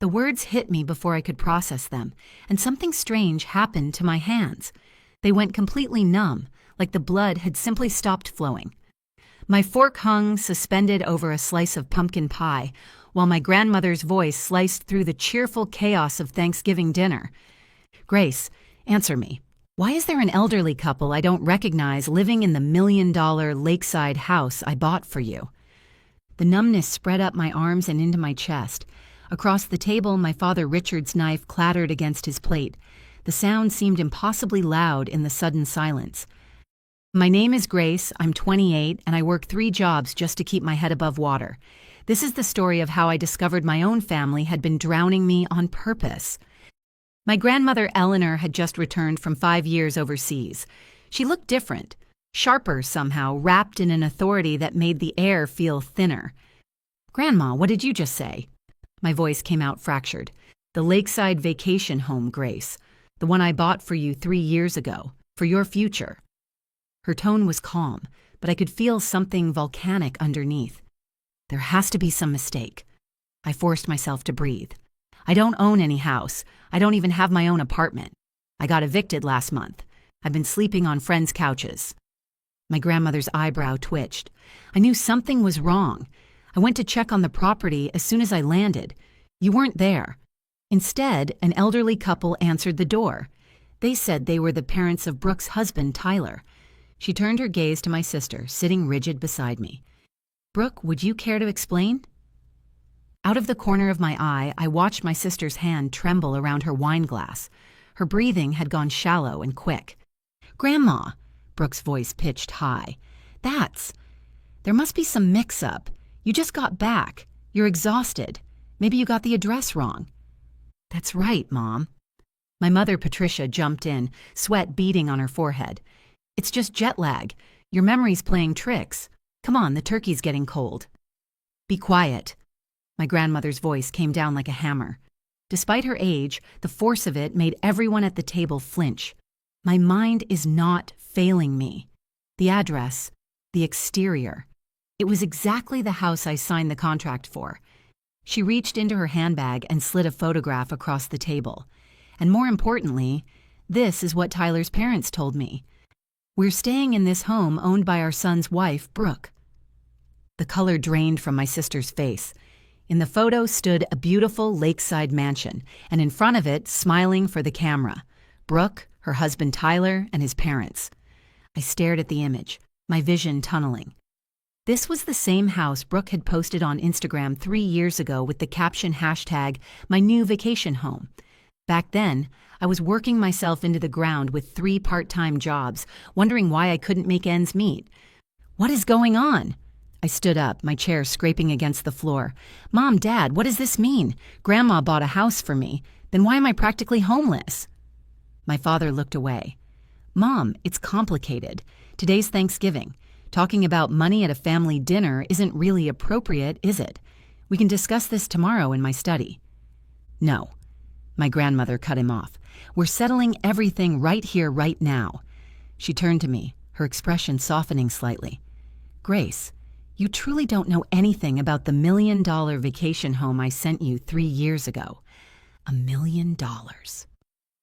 The words hit me before I could process them, and something strange happened to my hands. They went completely numb, like the blood had simply stopped flowing. My fork hung suspended over a slice of pumpkin pie, while my grandmother's voice sliced through the cheerful chaos of Thanksgiving dinner. "Grace, answer me. Why is there an elderly couple I don't recognize living in the $1 million lakeside house I bought for you?" The numbness spread up my arms and into my chest. Across the table, my father Richard's knife clattered against his plate. The sound seemed impossibly loud in the sudden silence. "My name is Grace, I'm 28, and I work 3 jobs just to keep my head above water. This is the story of how I discovered my own family had been drowning me on purpose." My grandmother Eleanor had just returned from 5 years overseas. She looked different, sharper somehow, wrapped in an authority that made the air feel thinner. "Grandma, what did you just say?" My voice came out fractured. "The lakeside vacation home, Grace. The one I bought for you 3 years ago. For your future." Her tone was calm, but I could feel something volcanic underneath. There has to be some mistake. I forced myself to breathe. "I don't own any house. I don't even have my own apartment. I got evicted last month. I've been sleeping on friends' couches." My grandmother's eyebrow twitched. I knew something was wrong. I went to check on the property as soon as I landed. You weren't there. Instead, an elderly couple answered the door. They said they were the parents of Brooke's husband, Tyler. She turned her gaze to my sister, sitting rigid beside me. "Brooke, would you care to explain?" Out of the corner of my eye, I watched my sister's hand tremble around her wine glass. Her breathing had gone shallow and quick. "Grandma," Brooke's voice pitched high. There must be some mix-up. You just got back. You're exhausted. Maybe you got the address wrong." "That's right, Mom." My mother, Patricia, jumped in, sweat beading on her forehead. "It's just jet lag. Your memory's playing tricks. Come on, the turkey's getting cold." "Be quiet." My grandmother's voice came down like a hammer. Despite her age, the force of it made everyone at the table flinch. My mind is not failing me. The address, the exterior. It was exactly the house I signed the contract for. She reached into her handbag and slid a photograph across the table. And more importantly, this is what Tyler's parents told me. "We're staying in this home owned by our son's wife, Brooke." The color drained from my sister's face. In the photo stood a beautiful lakeside mansion, and in front of it, smiling for the camera, Brooke, her husband Tyler, and his parents. I stared at the image, my vision tunneling. This was the same house Brooke had posted on Instagram 3 years ago with the caption hashtag "my new vacation home." Back then, I was working myself into the ground with 3 part-time jobs, wondering why I couldn't make ends meet. What is going on? I stood up, my chair scraping against the floor. "Mom, Dad, what does this mean? Grandma bought a house for me. Then why am I practically homeless?" My father looked away. "Mom, it's complicated. Today's Thanksgiving. Talking about money at a family dinner isn't really appropriate, is it? We can discuss this tomorrow in my study." "No." My grandmother cut him off. "We're settling everything right here, right now." She turned to me, her expression softening slightly. "Grace, you truly don't know anything about the $1 million vacation home I sent you 3 years ago. $1 million.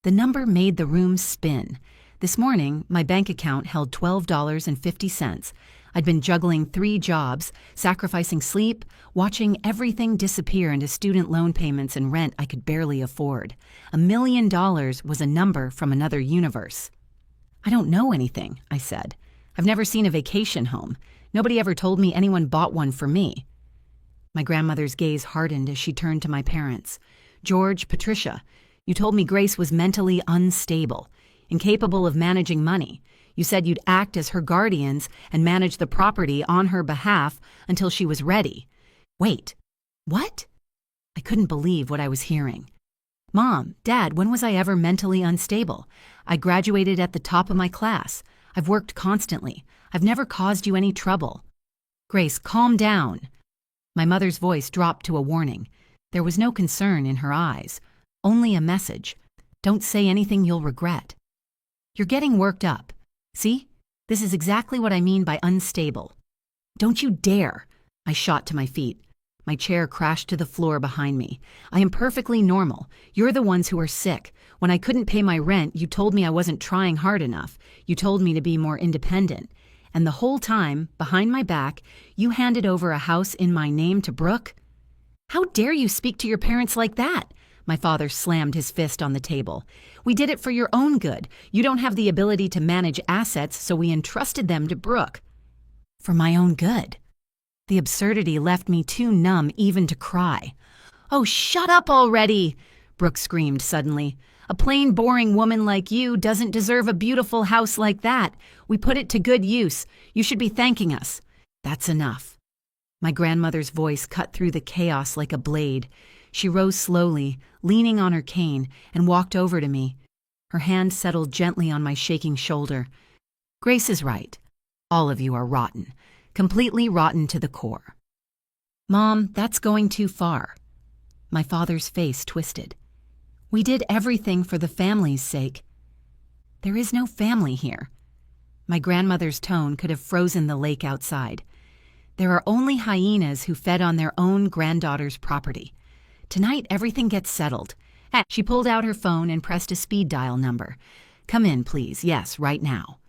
The number made the room spin. This morning, my bank account held $12.50. I'd been juggling 3 jobs, sacrificing sleep, watching everything disappear into student loan payments and rent I could barely afford. $1 million was a number from another universe. "I don't know anything," I said. "I've never seen a vacation home. Nobody ever told me anyone bought one for me." My grandmother's gaze hardened as she turned to my parents. "George, Patricia, you told me Grace was mentally unstable, incapable of managing money. You said you'd act as her guardians and manage the property on her behalf until she was ready." "Wait, what?" I couldn't believe what I was hearing. "Mom, Dad, when was I ever mentally unstable? I graduated at the top of my class. I've worked constantly. I've never caused you any trouble." "Grace, calm down." My mother's voice dropped to a warning. There was no concern in her eyes, only a message. "Don't say anything you'll regret." "You're getting worked up. See? This is exactly what I mean by unstable." "Don't you dare!" I shot to my feet. My chair crashed to the floor behind me. I am perfectly normal. You're the ones who are sick. When I couldn't pay my rent, you told me I wasn't trying hard enough. You told me to be more independent. And the whole time, behind my back, you handed over a house in my name to Brooke? How dare you speak to your parents like that? My father slammed his fist on the table. We did it for your own good. You don't have the ability to manage assets, so we entrusted them to Brooke. For my own good. The absurdity left me too numb even to cry. Oh, shut up already! Brooke screamed suddenly. A plain, boring woman like you doesn't deserve a beautiful house like that. We put it to good use. You should be thanking us. That's enough. My grandmother's voice cut through the chaos like a blade. She rose slowly, leaning on her cane, and walked over to me. Her hand settled gently on my shaking shoulder. Grace is right. All of you are rotten. Completely rotten to the core. Mom, that's going too far. My father's face twisted. We did everything for the family's sake. There is no family here. My grandmother's tone could have frozen the lake outside. There are only hyenas who fed on their own granddaughter's property. Tonight, everything gets settled. She pulled out her phone and pressed a speed dial number. Come in, please. Yes, right now.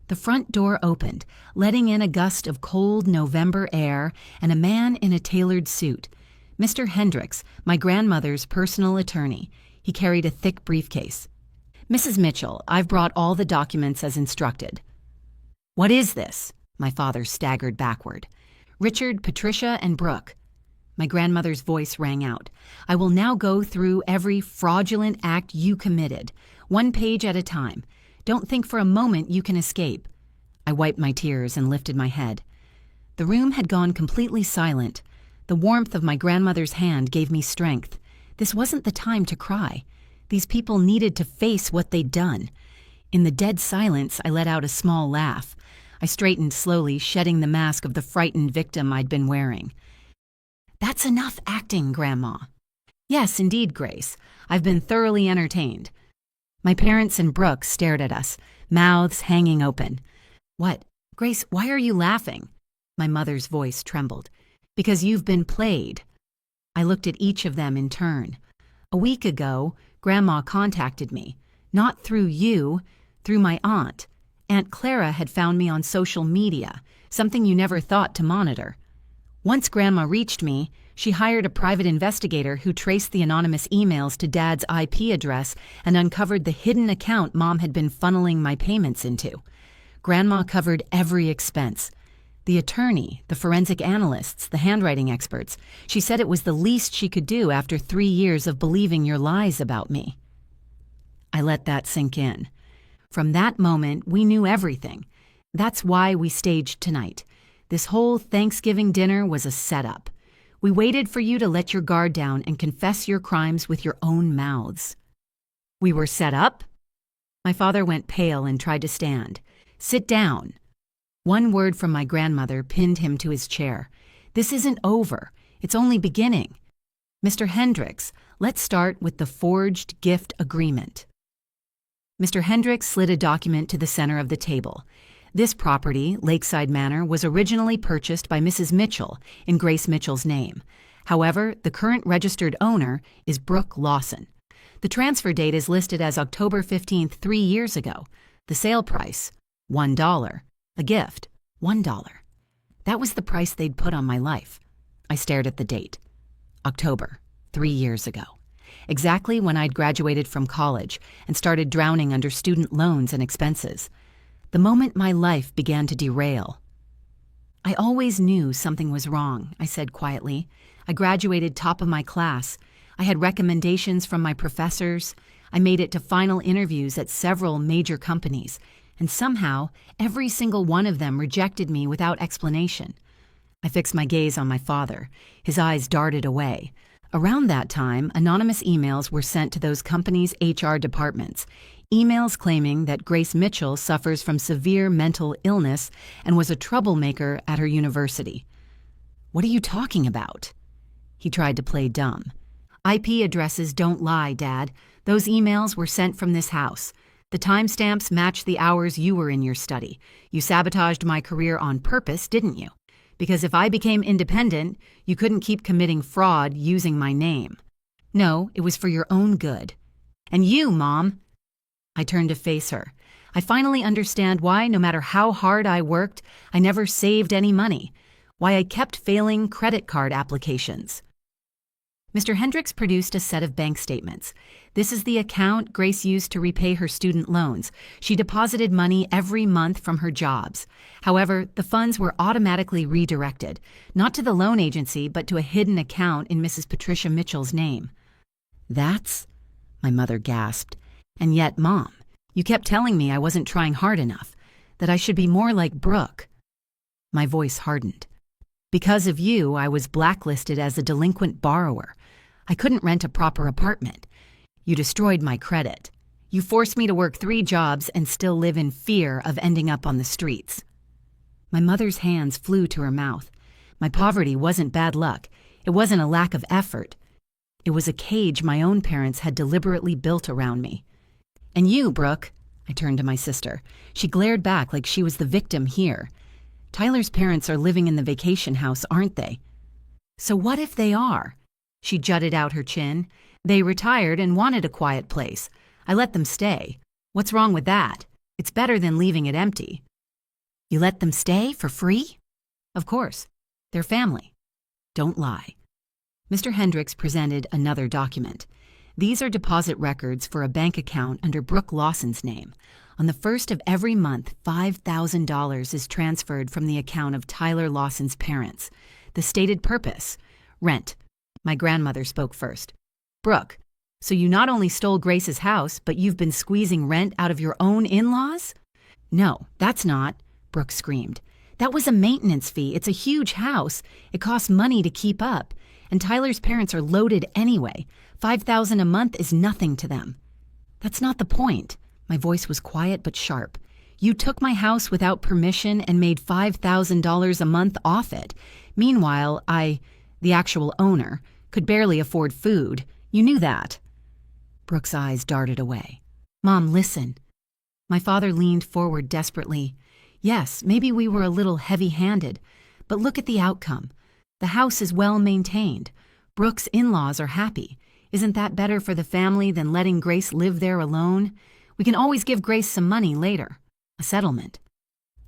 The front door opened, letting in a gust of cold November air and a man in a tailored suit. Mr. Hendricks, my grandmother's personal attorney. He carried a thick briefcase. Mrs. Mitchell, I've brought all the documents as instructed. What is this? My father staggered backward. Richard, Patricia, and Brooke. My grandmother's voice rang out. I will now go through every fraudulent act you committed, one page at a time. Don't think for a moment you can escape. I wiped my tears and lifted my head. The room had gone completely silent. The warmth of my grandmother's hand gave me strength. This wasn't the time to cry. These people needed to face what they'd done. In the dead silence, I let out a small laugh. I straightened slowly, shedding the mask of the frightened victim I'd been wearing. That's enough acting, Grandma. Yes, indeed, Grace. I've been thoroughly entertained. My parents and Brooke stared at us, mouths hanging open. What? Grace, why are you laughing? My mother's voice trembled. Because you've been played. I looked at each of them in turn. A week ago, Grandma contacted me. Not through you, through my aunt. Aunt Clara had found me on social media, something you never thought to monitor. Once Grandma reached me, she hired a private investigator who traced the anonymous emails to Dad's IP address and uncovered the hidden account Mom had been funneling my payments into. Grandma covered every expense. The attorney, the forensic analysts, the handwriting experts. She said it was the least she could do after 3 years of believing your lies about me. I let that sink in. From that moment, we knew everything. That's why we staged tonight. This whole Thanksgiving dinner was a setup. We waited for you to let your guard down and confess your crimes with your own mouths. We were set up? My father went pale and tried to stand. Sit down. One word from my grandmother pinned him to his chair. This isn't over. It's only beginning. Mr. Hendricks, let's start with the forged gift agreement. Mr. Hendricks slid a document to the center of the table. This property, Lakeside Manor, was originally purchased by Mrs. Mitchell in Grace Mitchell's name. However, the current registered owner is Brooke Lawson. The transfer date is listed as October 15th, 3 years ago. The sale price, $1. A gift, $1. That was the price they'd put on my life. I stared at the date. October, 3 years ago. Exactly when I'd graduated from college and started drowning under student loans and expenses. The moment my life began to derail. I always knew something was wrong, I said quietly. I graduated top of my class. I had recommendations from my professors. I made it to final interviews at several major companies, and somehow every single one of them rejected me without explanation. I fixed my gaze on my father. His eyes darted away. Around that time, anonymous emails were sent to those companies' HR departments. Emails claiming that Grace Mitchell suffers from severe mental illness and was a troublemaker at her university. What are you talking about? He tried to play dumb. IP addresses don't lie, Dad. Those emails were sent from this house. The timestamps match the hours you were in your study. You sabotaged my career on purpose, didn't you? Because if I became independent, you couldn't keep committing fraud using my name. No, it was for your own good. And you, Mom. I turned to face her. I finally understand why, no matter how hard I worked, I never saved any money. Why I kept failing credit card applications. Mr. Hendricks produced a set of bank statements. This is the account Grace used to repay her student loans. She deposited money every month from her jobs. However, the funds were automatically redirected, not to the loan agency, but to a hidden account in Mrs. Patricia Mitchell's name. That's... My mother gasped. And yet, Mom, you kept telling me I wasn't trying hard enough, that I should be more like Brooke. My voice hardened. Because of you, I was blacklisted as a delinquent borrower. I couldn't rent a proper apartment. You destroyed my credit. You forced me to work 3 jobs and still live in fear of ending up on the streets. My mother's hands flew to her mouth. My poverty wasn't bad luck. It wasn't a lack of effort. It was a cage my own parents had deliberately built around me. And you, Brooke, I turned to my sister. She glared back like she was the victim here. Tyler's parents are living in the vacation house, aren't they? So what if they are? She jutted out her chin. They retired and wanted a quiet place. I let them stay. What's wrong with that? It's better than leaving it empty. You let them stay for free? Of course. They're family. Don't lie. Mr. Hendricks presented another document. These are deposit records for a bank account under Brooke Lawson's name. On the first of every month, $5,000 is transferred from the account of Tyler Lawson's parents. The stated purpose: rent. My grandmother spoke first. Brooke, so you not only stole Grace's house, but you've been squeezing rent out of your own in-laws? No, that's not, Brooke screamed. That was a maintenance fee. It's a huge house. It costs money to keep up. And Tyler's parents are loaded anyway. $5,000 a month is nothing to them. That's not the point. My voice was quiet but sharp. You took my house without permission and made $5,000 a month off it. Meanwhile, the actual owner, could barely afford food. You knew that. Brooke's eyes darted away. Mom, listen. My father leaned forward desperately. Yes, maybe we were a little heavy-handed, but look at the outcome. The house is well maintained. Brooke's in-laws are happy. Isn't that better for the family than letting Grace live there alone? We can always give Grace some money later. A settlement.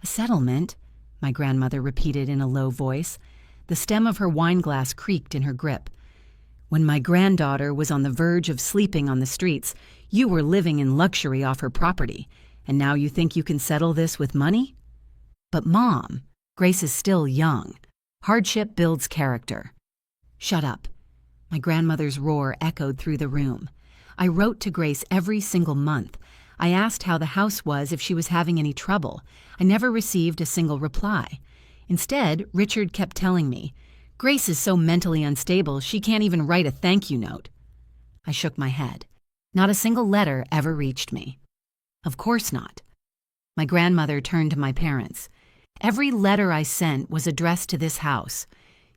A settlement? My grandmother repeated in a low voice. The stem of her wineglass creaked in her grip. When my granddaughter was on the verge of sleeping on the streets, you were living in luxury off her property, and now you think you can settle this with money? But Mom, Grace is still young. Hardship builds character. Shut up. My grandmother's roar echoed through the room. I wrote to Grace every single month. I asked how the house was, if she was having any trouble. I never received a single reply. Instead, Richard kept telling me, Grace is so mentally unstable she can't even write a thank you note. I shook my head. Not a single letter ever reached me. Of course not. My grandmother turned to my parents. Every letter I sent was addressed to this house.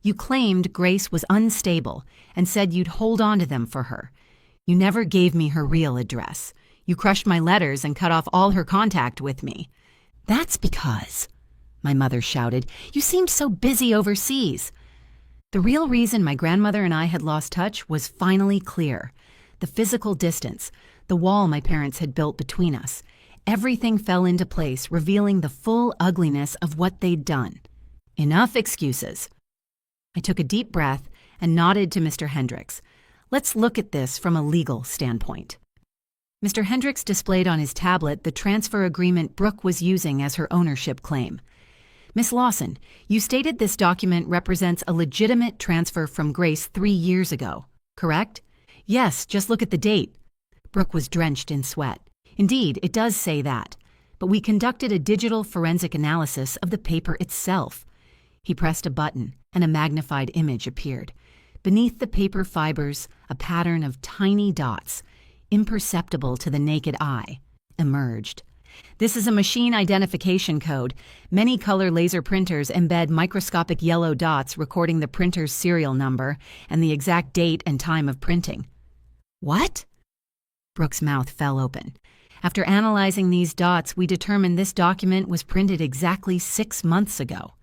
You claimed Grace was unstable and said you'd hold on to them for her. You never gave me her real address. You crushed my letters and cut off all her contact with me. That's because, my mother shouted, you seemed so busy overseas. The real reason my grandmother and I had lost touch was finally clear. The physical distance, the wall my parents had built between us. Everything fell into place, revealing the full ugliness of what they'd done. Enough excuses. I took a deep breath and nodded to Mr. Hendricks. Let's look at this from a legal standpoint. Mr. Hendricks displayed on his tablet the transfer agreement Brooke was using as her ownership claim. Miss Lawson, you stated this document represents a legitimate transfer from Grace 3 years ago, correct? Yes, just look at the date. Brooke was drenched in sweat. Indeed, it does say that, but we conducted a digital forensic analysis of the paper itself. He pressed a button, and a magnified image appeared. Beneath the paper fibers, a pattern of tiny dots, imperceptible to the naked eye, emerged. This is a machine identification code. Many color laser printers embed microscopic yellow dots recording the printer's serial number and the exact date and time of printing. What? Brooke's mouth fell open. After analyzing these dots, we determined this document was printed exactly 6 months ago.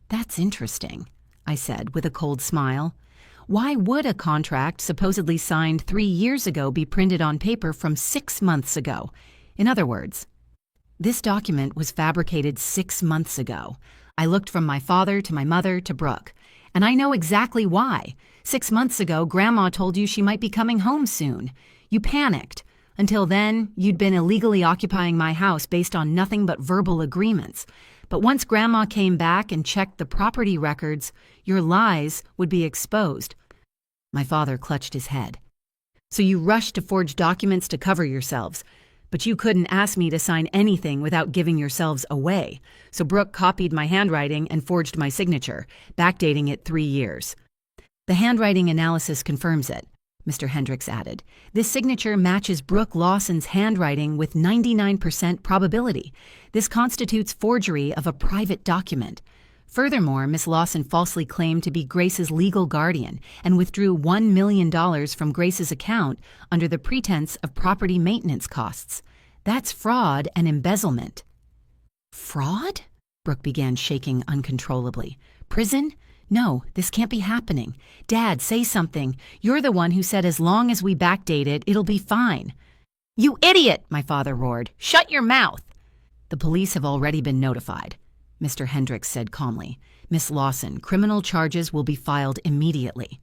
That's interesting, I said with a cold smile. Why would a contract supposedly signed 3 years ago be printed on paper from 6 months ago? In other words, this document was fabricated 6 months ago. I looked from my father to my mother to Brooke, and I know exactly why. 6 months ago, Grandma told you she might be coming home soon. You panicked. Until then, you'd been illegally occupying my house based on nothing but verbal agreements. But once Grandma came back and checked the property records, your lies would be exposed. My father clutched his head. So you rushed to forge documents to cover yourselves. But you couldn't ask me to sign anything without giving yourselves away. So Brooke copied my handwriting and forged my signature, backdating it 3 years. The handwriting analysis confirms it, Mr. Hendricks added. This signature matches Brooke Lawson's handwriting with 99% probability. This constitutes forgery of a private document. Furthermore, Miss Lawson falsely claimed to be Grace's legal guardian and withdrew $1 million from Grace's account under the pretense of property maintenance costs. That's fraud and embezzlement. Fraud? Brooke began shaking uncontrollably. Prison? No, this can't be happening. Dad, say something. You're the one who said as long as we backdate it, it'll be fine. You idiot, my father roared. Shut your mouth. The police have already been notified, Mr. Hendricks said calmly. Miss Lawson, criminal charges will be filed immediately.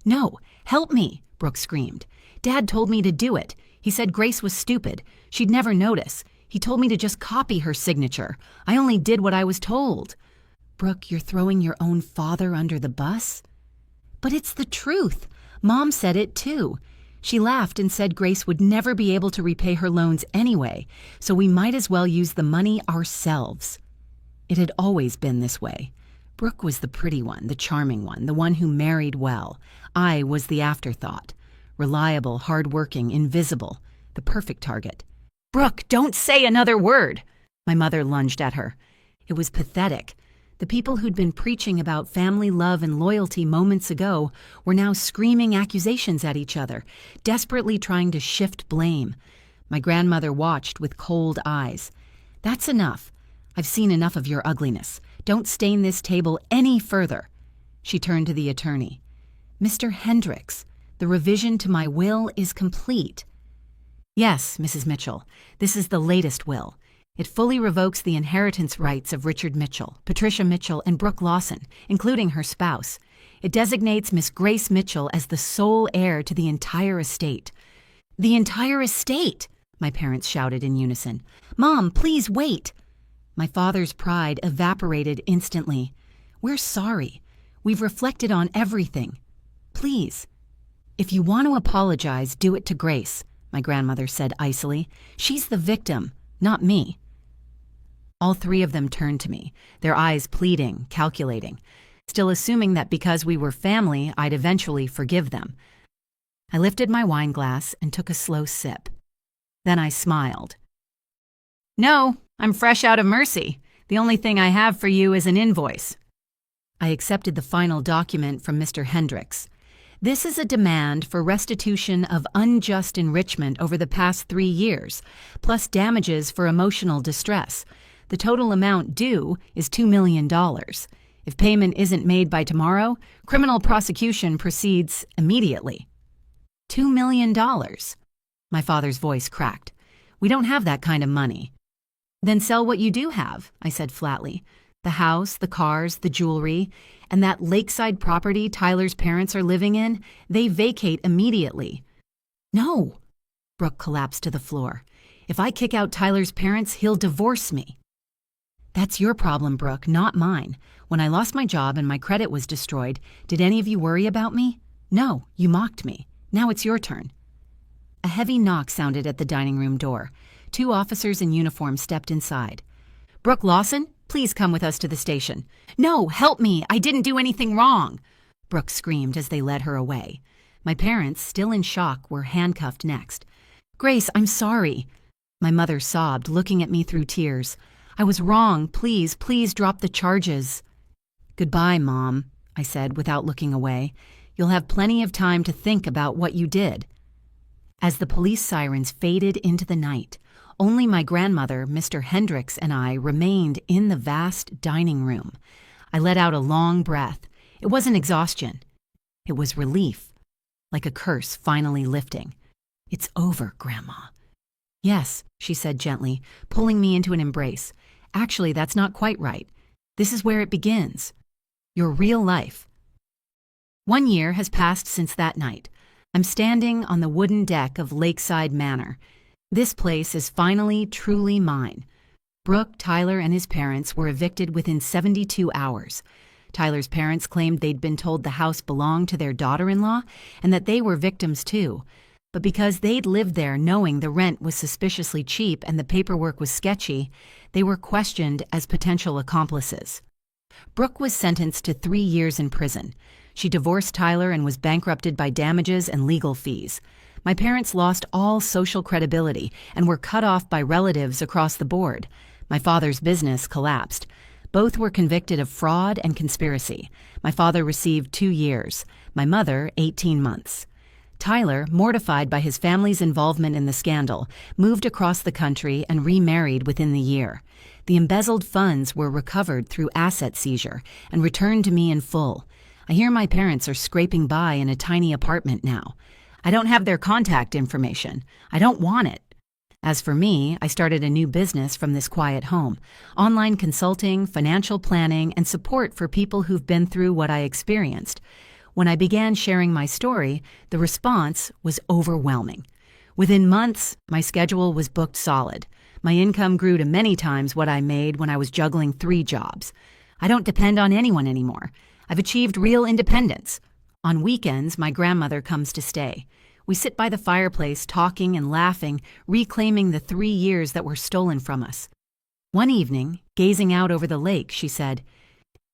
No, help me, Brooke screamed. Dad told me to do it. He said Grace was stupid. She'd never notice. He told me to just copy her signature. I only did what I was told. Brooke, you're throwing your own father under the bus? But it's the truth. Mom said it too. She laughed and said Grace would never be able to repay her loans anyway, so we might as well use the money ourselves. It had always been this way. Brooke was the pretty one, the charming one, the one who married well. I was the afterthought. Reliable, hardworking, invisible, the perfect target. Brooke, don't say another word! My mother lunged at her. It was pathetic. The people who'd been preaching about family love and loyalty moments ago were now screaming accusations at each other, desperately trying to shift blame. My grandmother watched with cold eyes. That's enough. I've seen enough of your ugliness. Don't stain this table any further. She turned to the attorney. Mr. Hendricks, the revision to my will is complete. Yes, Mrs. Mitchell, this is the latest will. It fully revokes the inheritance rights of Richard Mitchell, Patricia Mitchell, and Brooke Lawson, including her spouse. It designates Miss Grace Mitchell as the sole heir to the entire estate. The entire estate! My parents shouted in unison. Mom, please wait! My father's pride evaporated instantly. We're sorry. We've reflected on everything. Please. If you want to apologize, do it to Grace, my grandmother said icily. She's the victim, not me. All 3 of them turned to me, their eyes pleading, calculating, still assuming that because we were family, I'd eventually forgive them. I lifted my wine glass and took a slow sip. Then I smiled. No, I'm fresh out of mercy. The only thing I have for you is an invoice. I accepted the final document from Mr. Hendricks. This is a demand for restitution of unjust enrichment over the past 3 years, plus damages for emotional distress. The total amount due is $2 million. If payment isn't made by tomorrow, criminal prosecution proceeds immediately. $2 million. My father's voice cracked. We don't have that kind of money. Then sell what you do have, I said flatly. The house, the cars, the jewelry, and that lakeside property Tyler's parents are living in, they vacate immediately. No. Brooke collapsed to the floor. If I kick out Tyler's parents, he'll divorce me. That's your problem, Brooke, not mine. When I lost my job and my credit was destroyed, did any of you worry about me? No, you mocked me. Now it's your turn. A heavy knock sounded at the dining room door. 2 officers in uniform stepped inside. Brooke Lawson, please come with us to the station. No, help me. I didn't do anything wrong. Brooke screamed as they led her away. My parents, still in shock, were handcuffed next. Grace, I'm sorry. My mother sobbed, looking at me through tears. I was wrong. Please, please drop the charges. Goodbye, Mom, I said without looking away. You'll have plenty of time to think about what you did. As the police sirens faded into the night, only my grandmother, Mr. Hendricks, and I remained in the vast dining room. I let out a long breath. It wasn't exhaustion. It was relief, like a curse finally lifting. "It's over, Grandma." "Yes," she said gently, pulling me into an embrace. "Actually, that's not quite right. This is where it begins. Your real life." 1 year has passed since that night. I'm standing on the wooden deck of Lakeside Manor. This place is finally truly mine. Brooke, Tyler, and his parents were evicted within 72 hours. Tyler's parents claimed they'd been told the house belonged to their daughter-in-law and that they were victims too. But because they'd lived there knowing the rent was suspiciously cheap and the paperwork was sketchy, they were questioned as potential accomplices. Brooke was sentenced to 3 years in prison. She divorced Tyler and was bankrupted by damages and legal fees. My parents lost all social credibility and were cut off by relatives across the board. My father's business collapsed. Both were convicted of fraud and conspiracy. My father received 2 years, my mother 18 months. Tyler, mortified by his family's involvement in the scandal, moved across the country and remarried within the year. The embezzled funds were recovered through asset seizure and returned to me in full. I hear my parents are scraping by in a tiny apartment now. I don't have their contact information. I don't want it. As for me, I started a new business from this quiet home: online consulting, financial planning, and support for people who've been through what I experienced. When I began sharing my story, the response was overwhelming. Within months, my schedule was booked solid. My income grew to many times what I made when I was juggling 3 jobs. I don't depend on anyone anymore. I've achieved real independence. On weekends, my grandmother comes to stay. We sit by the fireplace talking and laughing, reclaiming the 3 years that were stolen from us. One evening, gazing out over the lake, she said,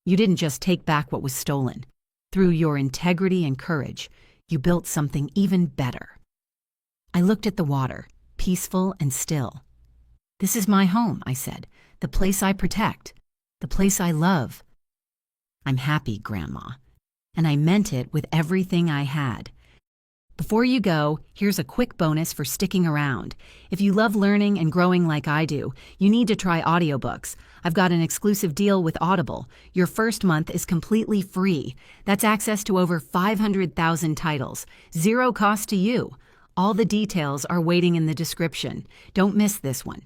"You didn't just take back what was stolen. Through your integrity and courage, you built something even better." I looked at the water, peaceful and still. "This is my home," I said, "the place I protect, the place I love." "I'm happy, Grandma." And I meant it with everything I had. Before you go, here's a quick bonus for sticking around. If you love learning and growing like I do, you need to try audiobooks. I've got an exclusive deal with Audible. Your first month is completely free. That's access to over 500,000 titles. 0 cost to you. All the details are waiting in the description. Don't miss this one.